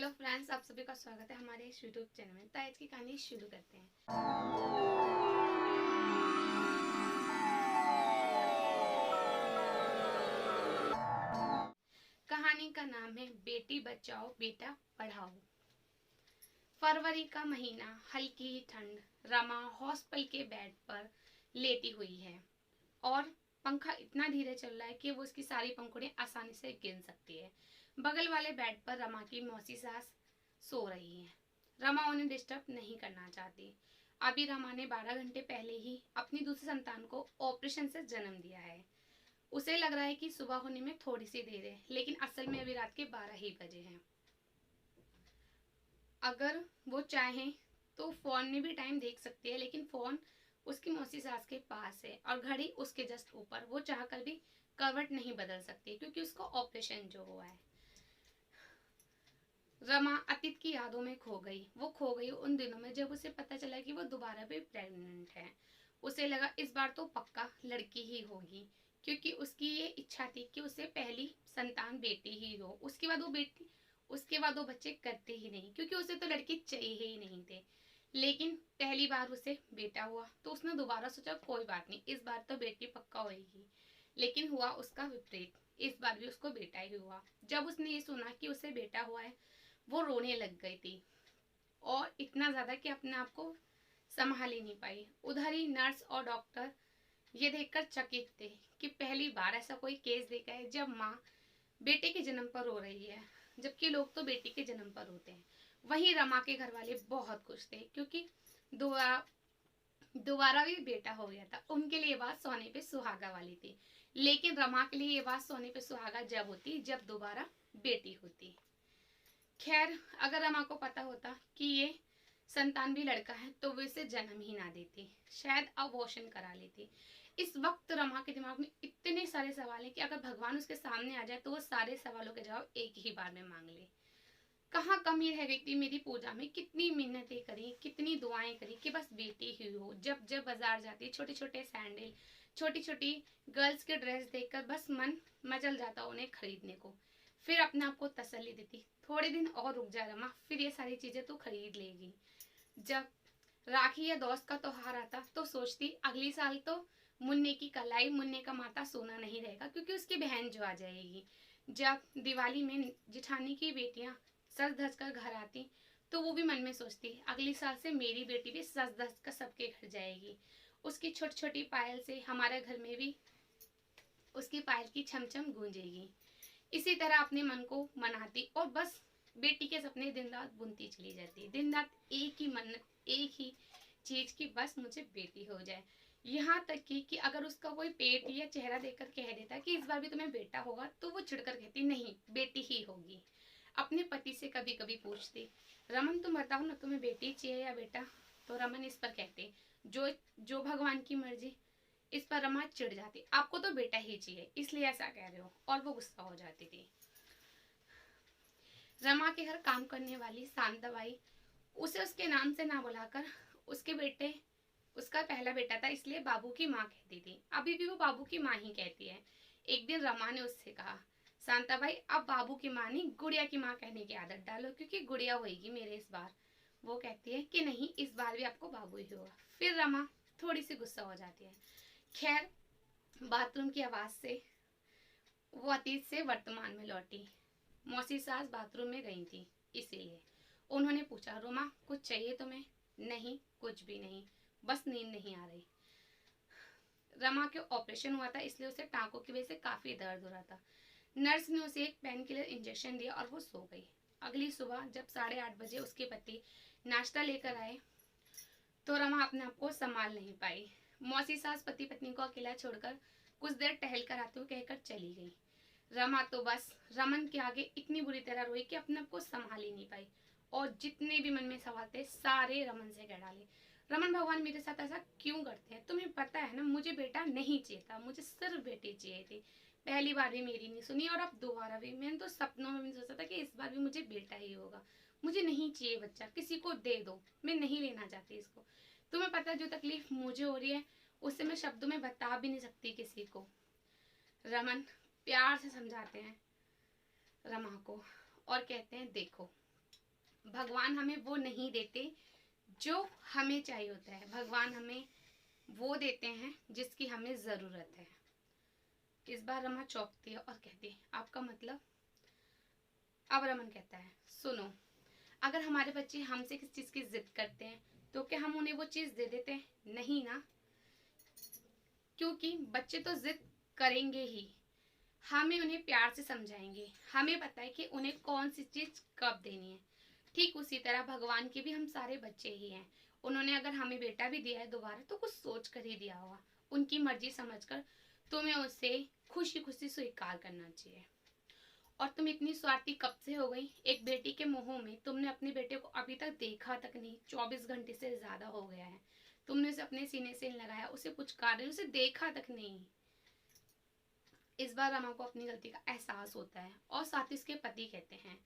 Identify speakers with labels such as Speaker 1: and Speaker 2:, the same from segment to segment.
Speaker 1: Hello friends, आप सभी का स्वागत है हमारे इस यूट्यूब चैनल में। तो आज की कहानी शुरू करते हैं। कहानी का नाम है बेटी बचाओ बेटा पढ़ाओ। फरवरी का महीना, हल्की ठंड। रमा हॉस्पिटल के बेड पर लेटी हुई है और पंखा इतना धीरे चल रहा है कि वो उसकी सारी पंखुड़ियां आसानी से गिन सकती है। बगल वाले बेड पर रमा की मौसी सास सो रही है। रमा उन्हें डिस्टर्ब नहीं करना चाहती। अभी रमा ने 12 घंटे पहले ही अपनी दूसरी संतान को ऑपरेशन से जन्म दिया है। उसे लग रहा है कि सुबह होने में थोड़ी सी देर है, लेकिन असल में अभी रात के 12 ही बजे हैं। अगर वो चाहें तो फोन में भी टाइम देख सकती है, लेकिन फोन उसकी मौसी सास के पास है और घड़ी उसके जस्ट ऊपर। वो चाहकर भी करवट नहीं बदल सकती क्योंकि उसको ऑपरेशन जो हुआ है। रमा अतीत की यादों में खो गई। वो खो गई उन दिनों में जब उसे पता चला कि वो दोबारा भी प्रेग्नेंट है। उसे लगा इस बार तो पक्का लड़की ही होगी, क्योंकि उसकी ये इच्छा थी कि उसे पहली संतान बेटी ही हो। उसके बाद वो बच्चे करते ही नहीं, क्योंकि उसे तो लड़की चाहिए ही नहीं थे। लेकिन पहली बार उसे बेटा हुआ तो उसने दोबारा सोचा कोई बात नहीं, इस बार तो बेटी पक्का होगी। लेकिन हुआ उसका विपरीत। इस बार भी उसको बेटा ही हुआ। जब उसने ये सुना कि उसे बेटा हुआ है, वो रोने लग गई थी, और इतना ज्यादा कि अपने आप को संभाल ही नहीं पाई। उधर ही नर्स और डॉक्टर ये देखकर चकित थे कि पहली बार ऐसा कोई केस देखा है जब माँ बेटे के जन्म पर रो रही है, जबकि लोग तो बेटी के जन्म पर होते हैं। वहीं रमा के घर वाले बहुत खुश थे, क्योंकि दोबारा दोबारा भी बेटा हो गया था। उनके लिए ये बात सोने पे सुहागा वाली थी। लेकिन रमा के लिए ये बात सोने पे सुहागा जब होती जब दोबारा बेटी होती। खैर, अगर रमा को पता होता कि ये संतान भी लड़का है तो वो इसे जन्म ही ना देती, शायद अबॉर्शन करा लेती। इस वक्त रमा के दिमाग में इतने सारे सवाल हैं कि अगर भगवान उसके सामने आ जाए तो वो सारे सवालों के जवाब एक ही बार में मांग ले। कहाँ कमी रह गई थी मेरी पूजा में, कितनी मिन्नतें करी, कितनी दुआएं करी कि बस बेटी ही हो। जब जब बाजार जाती, छोटे छोटे सैंडल, छोटी छोटी गर्ल्स के ड्रेस देखकर बस मन मचल जाता उन्हें खरीदने को। फिर अपने आप को तसल्ली देती, थोड़े दिन और रुक जा रमा, फिर ये सारी चीजें तो खरीद लेगी। जब राखी या दोस्त का त्योहार आता तो सोचती अगली साल तो मुन्ने की कलाई, मुन्ने का माता सोना नहीं रहेगा, क्योंकि उसकी बहन जो आ जाएगी। जब दिवाली में जिठानी की बेटियां सज धज कर घर आती तो वो भी मन में सोचती अगली साल से मेरी बेटी भी सज धज कर सबके घर जाएगी। उसकी छोटी छोटी पायल से हमारे घर में भी उसकी पायल की छम छम गूंजेगी। इसी तरह अपने मन को मनाती और बस बेटी के सपने दिन रात बुनती चली जाती। दिन रात एक ही मन्नत, एक ही चीज की बस मुझे बेटी हो जाए। यहाँ तक कि अगर उसका कोई पेट या चेहरा देखकर कह देता कि इस बार भी तुम्हें बेटा होगा, तो वो चिढ़कर कहती नहीं, बेटी ही होगी। अपने पति से कभी कभी पूछती, रमन तुम बताओ ना, तुम्हें बेटी चाहिए या बेटा? तो रमन इस पर कहते, जो जो भगवान की मर्जी। इस पर रमा चिढ़ जाती, आपको तो बेटा ही चाहिए इसलिए ऐसा कह रहे हो, और वो गुस्सा हो जाती थी। रमा के घर काम करने वाली शांताबाई उसे उसके नाम से ना बुलाकर उसके बेटे उसका पहला बेटा था इसलिए बाबू की माँ कहती थी। अभी भी वो बाबू की माँ ही कहती है। एक दिन रमा ने उससे कहा, शांताबाई अब बाबू की माँ नहीं गुड़िया की माँ कहने की आदत डालो, क्योंकि गुड़िया होगी मेरे इस बार। वो कहती है कि नहीं, इस बार भी आपको बाबू ही होगा। फिर रमा थोड़ी सी गुस्सा हो जाती है। खैर, बाथरूम की आवाज से वो अतीत से वर्तमान में लौटी। मौसी सास बाथरूम में गई थी, इसीलिए उन्होंने पूछा, रोमा कुछ चाहिए तुम्हें? नहीं, कुछ भी नहीं, बस नींद नहीं आ रही। रमा के ऑपरेशन हुआ था इसलिए उसे टांकों की वजह से काफी दर्द हो रहा था। नर्स ने उसे एक पेन किलर इंजेक्शन दिया और वो सो गई। अगली सुबह जब 8:30 बजे उसके पति नाश्ता लेकर आए तो रमा अपने आप को संभाल नहीं पाई। मौसी सास पति पत्नी को अकेला छोड़कर कुछ देर टहल कर आते हुए कहकर चली गई। रमा तो बस रमन के आगे इतनी बुरी तरह रोई कि अपने आप को संभाल ही नहीं पाई, और जितने भी मन में सवाल थे सारे रमन से कह डाले। रमन भगवान मेरे साथ ऐसा क्यों करते हैं? तुम्हें पता है ना, मुझे बेटा नहीं चाहिए था, मुझे सिर्फ बेटी चाहिए थी। पहली बार भी मेरी नहीं सुनी और अब दोबारा भी। मैंने तो सपनों में भी सोचा था कि इस बार भी मुझे बेटा ही होगा। मुझे नहीं चाहिए बच्चा, किसी को दे दो, मैं नहीं लेना चाहती इसको। तुम्हें पता है जो तकलीफ मुझे हो रही है उससे मैं शब्दों में बता भी नहीं सकती किसी को। रमन प्यार से समझाते हैं रमा को और कहते हैं, देखो भगवान हमें वो नहीं देते जो हमें चाहिए होता है, भगवान हमें वो देते हैं जिसकी हमें ज़रूरत है। इस बार रमा चौंकती है और कहती है आपका मतलब? अब रमन कहता है सुनो, अगर हमारे बच्चे हमसे किस चीज़ की जिद करते हैं तो क्या हम उन्हें वो चीज़ दे देते हैं? नहीं ना, क्योंकि बच्चे तो जिद करेंगे ही, हमें उन्हें प्यार से समझाएंगे, हमें पता है कि उन्हें कौन सी चीज़ कब देनी है। ठीक उसी तरह भगवान के भी हम सारे बच्चे ही हैं। उन्होंने अगर हमें बेटा भी दिया है दोबारा तो कुछ सोच कर ही दिया होगा, उनकी मर्जी समझकर तुम्हें उसे खुशी खुशी स्वीकार करना चाहिए। और तुम इतनी स्वार्थी कब से हो गई? एक बेटी के मोह में तुमने अपने बेटे को अभी तक देखा तक नहीं, 24 घंटे से ज्यादा हो गया है। तुमने उसे अपने सीने से लगाया, उसे पुचकार रही, उसे देखा तक नहीं। इस बार रमा को अपनी गलती का एहसास होता है और साथ ही उसके पति कहते हैं,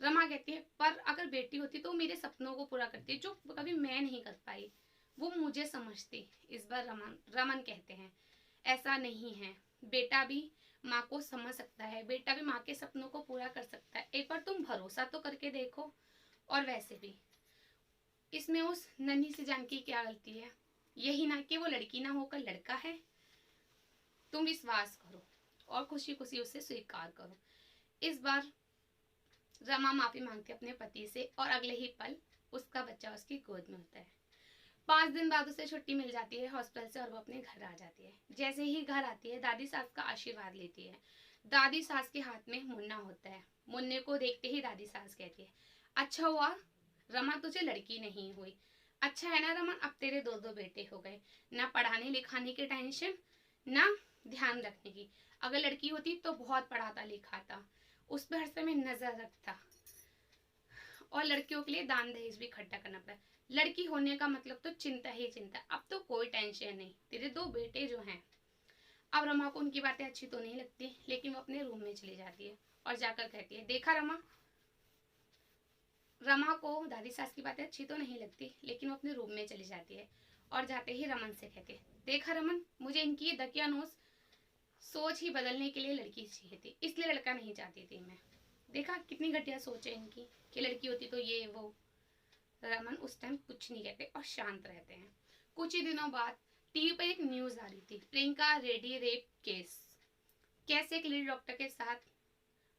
Speaker 1: रमा कहती है पर अगर बेटी होती तो मेरे सपनों को पूरा करती जो कभी मैं नहीं कर पाई, वो मुझे समझती। इस बार रमन कहते हैं ऐसा नहीं है, बेटा भी माँ को समझ सकता है, बेटा भी माँ के सपनों को पूरा कर सकता है, एक बार तुम भरोसा तो करके देखो। और वैसे भी इसमें उस नन्ही सी जानकी की क्या गलती है? यही ना कि वो लड़की ना होकर लड़का है। तुम विश्वास करो और खुशी खुशी उसे स्वीकार करो। इस बार रमा माफी मांगती है अपने पति से और अगले ही पल उसका बच्चा उसकी गोद में होता है। 5 दिन बाद उसे छुट्टी मिल जाती है हॉस्पिटल से और वो अपने घर आ जाती है। जैसे ही घर आती है दादी सास का आशीर्वाद लेती है। दादी सास के हाथ में मुन्ना होता है। मुन्ने को देखते ही दादी सास कहती है अच्छा हुआ रमा तुझे लड़की नहीं हुई, अच्छा है ना रमन, अब तेरे 2 बेटे हो गए, ना पढ़ाने लिखाने की टेंशन ना ध्यान रखने की। अगर लड़की होती तो बहुत पढ़ाता लिखाता, उस पर हर समय नजर रखता और लड़कियों के लिए दान दहेज भी इकट्ठा करना पड़ा। लड़की होने का मतलब तो चिंता ही चिंता, अब तो कोई टेंशन नहीं, तेरे 2 बेटे जो हैं। अब रमा को उनकी बातें अच्छी तो नहीं लगती, लेकिन वो अपने रूम में चली जाती है और जाकर कहती है देखा रमा, रमा को दादी सास की बातें अच्छी तो नहीं लगती, लेकिन वो अपने रूम में चली जाती है और जाते ही रमन से कहती है देखा रमन, मुझे इनकी ये दकियानूस सोच ही बदलने के लिए लड़की चाहिए थी, इसलिए लड़का नहीं चाहती थी मैं। देखा कितनी घटिया सोच है इनकी कि लड़की होती तो ये वो। रमन उस टाइम कुछ नहीं कहते और शांत रहते हैं। कुछ ही दिनों बाद टीवी पर एक न्यूज आ रही थी, प्रियंका रेड्डी रेप केस, कैसे एक लेडी डॉक्टर के साथ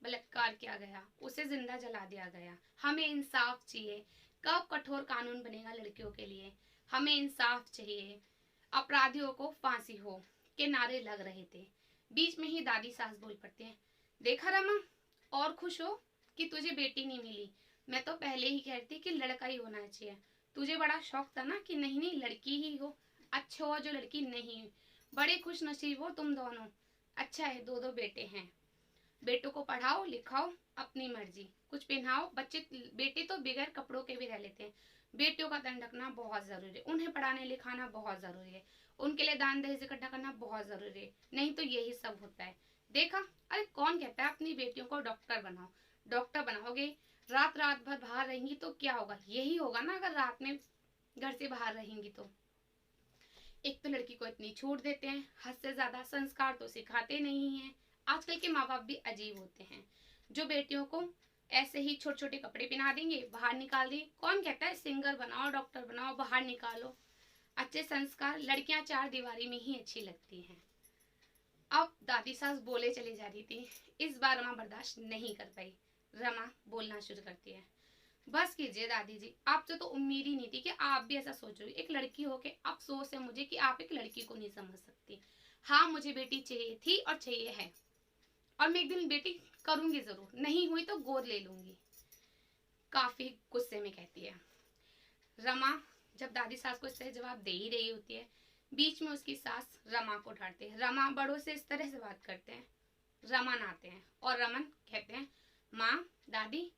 Speaker 1: बलात्कार किया गया, उसे जिंदा जला दिया गया। हमें इंसाफ चाहिए, कब कठोर कानून बनेगा लड़कियों के लिए, हमें इंसाफ चाहिए, अपराधियों को फांसी हो के नारे लग रहे थे। बीच में ही दादी सास बोल पड़ती है देखा रमा, और खुश हो कि तुझे बेटी नहीं मिली, मैं तो पहले ही कहती कि लड़का ही होना चाहिए, तुझे बड़ा शौक था ना कि नहीं नहीं लड़की ही हो, अच्छा हुआ जो लड़की नहीं, बड़े खुश नसीब हो तुम दोनों, अच्छा है 2 बेटे हैं, बेटों को पढ़ाओ लिखाओ अपनी मर्जी, कुछ पहनाओ, बच्चे बेटे तो बगैर कपड़ों के भी रह लेते हैं, बेटियों का ध्यान रखना बहुत जरूरी है, उन्हें पढ़ाने लिखाना बहुत जरूरी है, उनके लिए दान दहेज इकट्ठा करना बहुत जरूरी है, नहीं तो यही सब होता है। देखा, अरे कौन कहता है अपनी बेटियों को डॉक्टर बनाओ, डॉक्टर बनाओगे रात रात भर बाहर रहेंगी तो क्या होगा, यही होगा ना अगर रात में घर से बाहर रहेंगी तो। एक तो लड़की को इतनी छूट देते हैं, हद से ज्यादा संस्कार तो सिखाते नहीं हैं। आजकल के माँ बाप भी अजीब होते हैं जो बेटियों को ऐसे ही छोटे छोटे कपड़े पहना देंगे, बाहर निकाल देंगे, कौन कहता है सिंगर बनाओ डॉक्टर बनाओ बाहर निकालो। अच्छे संस्कार लड़कियां 4 दीवारी में ही अच्छी लगती हैं। अब दादी सास बोले चली जा रही थी, इस बार रमा बर्दाश्त नहीं कर पाई, रमा बोलना शुरू करती है बस कीजिए दादी जी, आपसे तो उम्मीद ही नहीं थी कि आप भी ऐसा सोच रही, एक लड़की हो के अफसोस है मुझे कि आप एक लड़की को नहीं समझ सकती। हाँ मुझे बेटी चाहिए थी और चाहिए है, और मैं एक दिन बेटी करूंगी जरूर, नहीं हुई तो गोद ले लूंगी, काफी गुस्से में कहती है रमा। जब दादी सास को इस तरह जवाब दे ही रही होती है, बीच में उसकी सास रमा को डांटते हैं, रमा बड़ों से इस तरह से बात करते हैं। रमन आते हैं और रमन कहते हैं माँ दादी,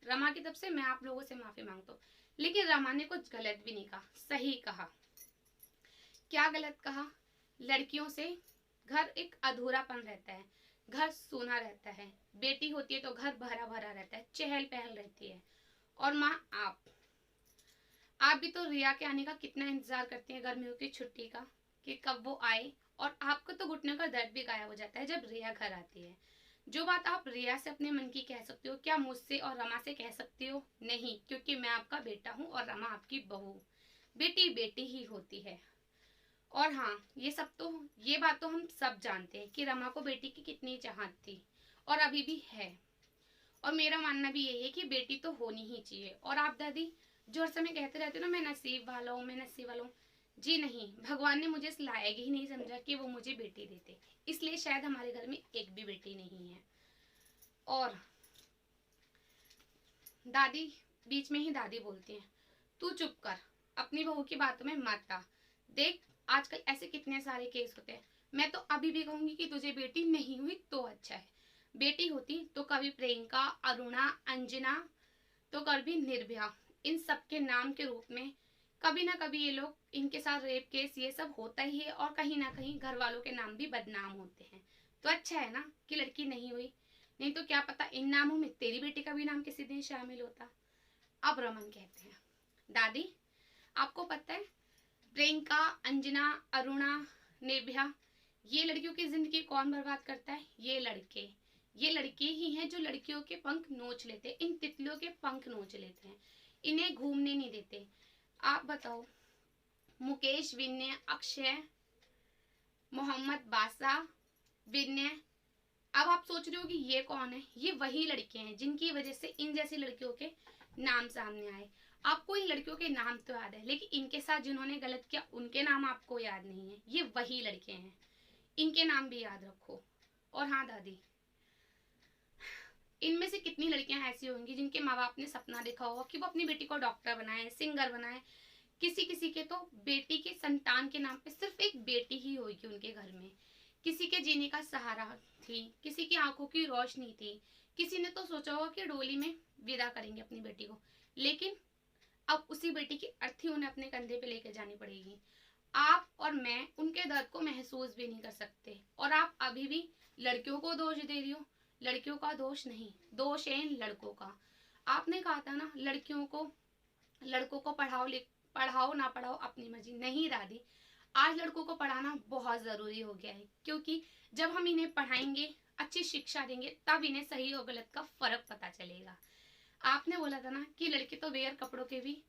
Speaker 1: रमा की तरफ से मैं आप लोगों से माफी मांगता हूँ, लेकिन रमा ने कुछ गलत भी नहीं कहा, सही कहा। क्या गलत कहा? लड़कियों से घर एक अधूरापन रहता है, घर सूना रहता है, बेटी होती है तो घर भरा भरा रहता है, चहल पहल रहती है। और माँ आप भी तो रिया के आने का कितना इंतजार करती हैं गर्मियों की छुट्टी का, कि कब वो आए, और आपको तो घुटने का दर्द भी गायब हो जाता है जब रिया घर आती है। जो बात आप रिया से अपने मन की कह सकते हो, क्या मुझसे और रमा से कह सकते हो? नहीं, क्योंकि मैं आपका बेटा हूँ और रमा आपकी बहू। बेटी बेटी ही होती है। और हाँ, ये बात तो हम सब जानते हैं कि रमा को बेटी की कितनी चाहत थी और अभी भी है। और मेरा मानना भी यही है कि बेटी तो होनी ही चाहिए। और आप दादी जो हर समय कहते रहते हो ना, मैं नसीब वाला हूँ, मैं नसीब वाला हूँ। जी नहीं, भगवान ने मुझे इस लायक ही नहीं समझा कि वो मुझे बेटी देते, इसलिए शायद हमारे घर में एक भी बेटी नहीं है। और दादी, बीच में ही दादी बोलती हैं, तू चुप कर, अपनी बहू की बातों में मत आ। देख, आजकल ऐसे कितने सारे केस होते हैं। मैं तो अभी भी कहूंगी कि तुझे बेटी नहीं हुई तो अच्छा है। बेटी होती तो कभी प्रियंका, अरुणा, अंजना, तो कभी निर्भया, इन सब के नाम के रूप में कभी ना कभी ये लोग, इनके साथ रेप केस ये सब होता ही है और कहीं ना कहीं घर वालों के नाम भी बदनाम होते हैं। तो अच्छा है ना कि लड़की नहीं हुई, नहीं तो क्या पता इन नामों में तेरी बेटी का भी नाम किसी दिन शामिल होता। अब रमन कहते हैं, दादी आपको पता है प्रियंका, अंजना, अरुणा, निर्भया, ये लड़कियों की जिंदगी कौन बर्बाद करता है? ये लड़के ही हैं जो लड़कियों के पंख नोच लेते हैं, इन तितलियों के पंख नोच लेते हैं, इन्हें घूमने नहीं देते। आप बताओ, मुकेश, विनय, अक्षय, मोहम्मद बासा, विनय, अब आप सोच रहे हो कि ये कौन है? ये वही लड़के हैं जिनकी वजह से इन जैसी लड़कियों के नाम सामने आए। आपको इन लड़कियों के नाम तो याद है, लेकिन इनके साथ जिन्होंने गलत किया उनके नाम आपको याद नहीं है। ये वही लड़के हैं, इनके नाम भी याद रखो। और हाँ दादी, इनमें से कितनी लड़कियां ऐसी होंगी जिनके माँ बाप ने सपना देखा होगा कि वो अपनी बेटी को डॉक्टर बनाए, सिंगर बनाए। किसी किसी के तो बेटी के संतान के नाम पे सिर्फ एक बेटी ही होगी उनके घर में। किसी के जीने का सहारा थी, किसी की आंखों की रोशनी थी, किसी ने तो सोचा होगा कि डोली में विदा करेंगे अपनी बेटी को, लेकिन अब उसी बेटी की अर्थी उन्हें अपने कंधे पे लेकर जानी पड़ेगी। आप और मैं उनके दर्द को महसूस भी नहीं कर सकते, और आप अभी भी लड़कियों को दोष दे रही हो। लड़कियों का दोष नहीं, दोष है इन लड़कों का। आपने कहा था ना लड़कों को पढ़ाओ ना पढ़ाओ अपनी मर्जी। नहीं दादी, आज लड़कों को पढ़ाना बहुत जरूरी हो गया है, क्योंकि जब हम इन्हें पढ़ाएंगे, अच्छी शिक्षा देंगे, तब इन्हें सही और गलत का फर्क पता चलेगा। आपने बोला था ना कि लड़के तो बगैर कपड़ों के भी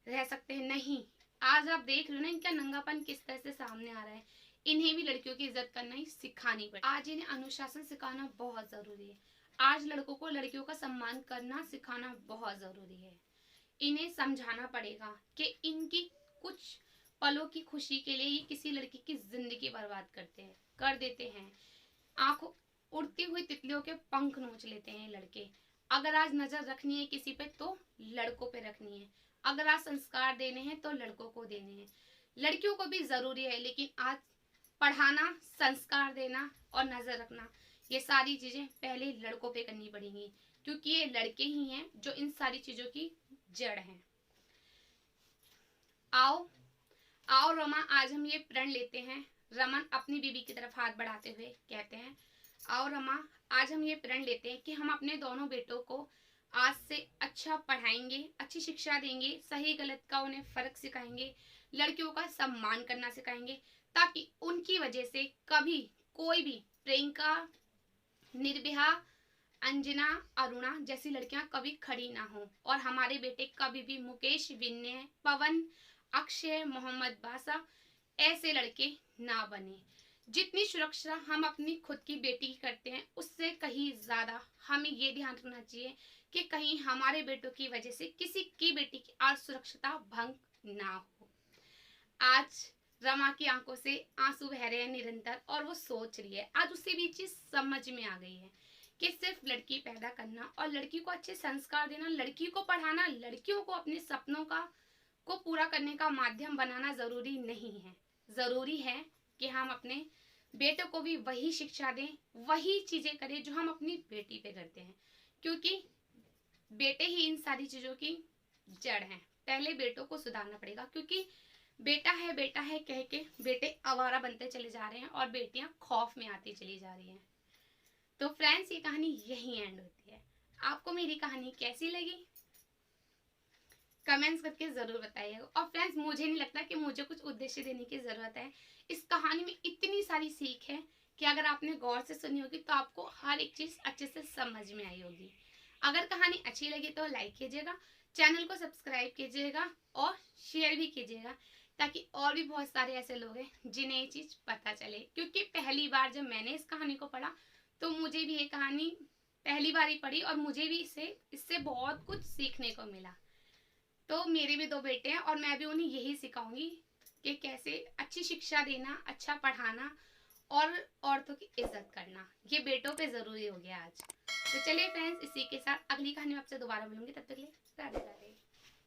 Speaker 1: रह सकते हैं, नहीं, आज आप देख रहे हो ना इनका नंगापन किस तरह से सामने आ रहा है। इन्हें भी लड़कियों की इज्जत करना ही सिखानी पड़े। आज इन्हें अनुशासन सिखाना बहुत जरूरी है। आज लड़कों को लड़कियों का सम्मान करना सिखाना बहुत जरूरी है। इन्हें समझाना पड़ेगा कि इनकी कुछ पलों की खुशी के लिए ये किसी लड़की की जिंदगी बर्बाद कर देते हैं। आंखों उड़ती हुई तितलियों के पंख नोच लेते हैं लड़के। अगर आज नजर रखनी है किसी पे तो लड़कों पे रखनी है, अगर आज संस्कार देने हैं तो लड़कों को देने हैं। लड़कियों को भी जरूरी है, लेकिन आज पढ़ाना, संस्कार देना और नजर रखना, ये सारी चीजें पहले लड़कों पे करनी पड़ेंगी, क्योंकि ये लड़के ही हैं जो इन सारी चीजों की जड़ हैं। आओ आओ रमा, आज हम ये प्रण लेते हैं। रमन अपनी बीवी की तरफ हाथ बढ़ाते हुए कहते हैं, आओ रमा, आज हम ये प्रण लेते हैं कि हम अपने दोनों बेटों को आज से अच्छा पढ़ाएंगे, अच्छी शिक्षा देंगे, सही गलत का उन्हें फर्क सिखाएंगे, लड़कियों का सम्मान करना सिखाएंगे, ताकि उनकी वजह से कभी कोई भी प्रियंका, निर्भया, अंजना, अरुणा जैसी लड़कियां कभी खड़ी ना हो, और हमारे बेटे कभी भी मुकेश, विनय, पवन, अक्षय, मोहम्मद बासा ऐसे लड़के ना बने। जितनी सुरक्षा हम अपनी खुद की बेटी की करते हैं, उससे कहीं ज्यादा हमें ये ध्यान रखना चाहिए कि कहीं हमारे बेटों की वजह से किसी की बेटी की आज सुरक्षिता भंग ना हो। आज रमा की आंखों से आंसू बह रहे हैं निरंतर, और वो सोच रही है, आज उसे भी चीज समझ में आ गई है कि सिर्फ लड़की पैदा करना और लड़की को अच्छे संस्कार देना, लड़की को पढ़ाना, लड़कियों को अपने सपनों को पूरा करने का माध्यम बनाना जरूरी नहीं है। जरूरी है कि हम अपने बेटों को भी वही शिक्षा दें, वही चीजें करें जो हम अपनी बेटी पे करते हैं, क्योंकि बेटे ही इन सारी चीजों की जड़ हैं। पहले बेटों को सुधारना पड़ेगा, क्योंकि बेटा है कह के बेटे आवारा बनते चले जा रहे हैं और बेटियां खौफ में आती चली जा रही हैं। तो फ्रेंड्स, ये कहानी यही एंड होती है। आपको मेरी कहानी कैसी लगी कमेंट्स करके जरूर बताइएगा। और फ्रेंड्स, मुझे नहीं लगता कि मुझे कुछ उद्देश्य देने की जरूरत है। इस कहानी में इतनी सारी सीख है कि अगर आपने गौर से सुनी होगी तो आपको हर एक चीज़ अच्छे से समझ में आई होगी। अगर कहानी अच्छी लगी तो लाइक कीजिएगा, चैनल को सब्सक्राइब कीजिएगा और शेयर भी कीजिएगा, ताकि और भी बहुत सारे ऐसे लोग हैं जिन्हें ये चीज़ पता चले। क्योंकि पहली बार जब मैंने इस कहानी को पढ़ा तो मुझे भी ये कहानी पहली बार ही पढ़ी और मुझे भी इससे बहुत कुछ सीखने को मिला। तो मेरे भी 2 बेटे हैं और मैं भी उन्हें यही सिखाऊंगी कि कैसे अच्छी शिक्षा देना, अच्छा पढ़ाना और औरतों की इज्जत करना, ये बेटों पे ज़रूरी हो गया आज। तो चलिए फ्रेंड्स, इसी के साथ अगली कहानी में आपसे दोबारा मिलूंगी। तब तक के लिए राधे राधे।